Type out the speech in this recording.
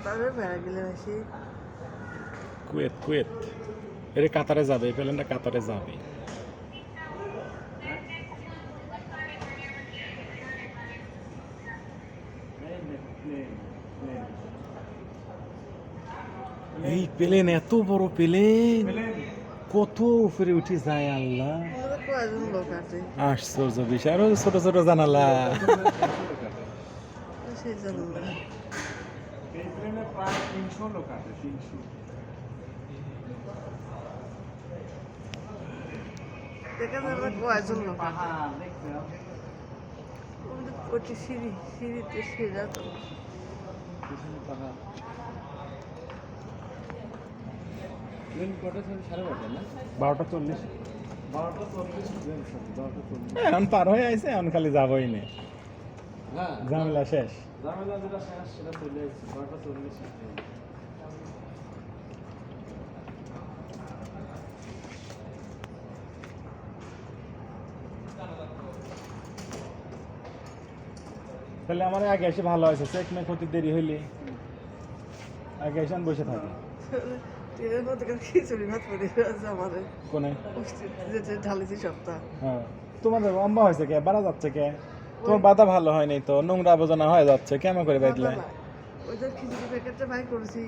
কাতারে বেড়া গেলে বেশি কুয়েত কুয়েত এর কাতারে যাবে এই প্লেনটা কাতারে যাবে এই প্লেন এত বড় প্লেন কত উপরে উঠে যায় আল্লাহ কয়জন লোক আছে আশ্চর্য বিষয় আরো ছোট ছোট জানালা সেই জন্য এই প্লেনে প্রায় 300 লোক আছে 300 দেখা যাবে কয়জন লোক আছে পাহাড় দেখতে ওটি সিঁড়িতে সিঁড়া তো পাহাড় প্লেন কটা সাড়ে 12টা না 12:40 12:40 প্লেন 12:40 এখন পার হয়ে আইছে এখন খালি যাবই না হ্যাঁ ঝামেলা শেষ ঝামেলা যেটা শেষ সেটা চলে আসছে 12:40 তাহলে আমার আগে এসে ভালো হয়েছে চেক মে ক্ষতি দেরি হইলে আগে এসে আমি বসে থাকি ট্রেনের মধ্যে খিচুড়ি ভাত পড়ে আছে আমাদের কোনে যেটা ঢালেছি সপ্তাহ হ্যাঁ তোমাদের লম্বা হয়েছে কে বাড়া যাচ্ছে কে তোমার বাধা ভালো হয়নি তো নোংরা আবর্জনা হয়ে যাচ্ছে কেমন করে বাইদলে ওই যে খিচুড়ি প্যাকেটটা বাই করেছি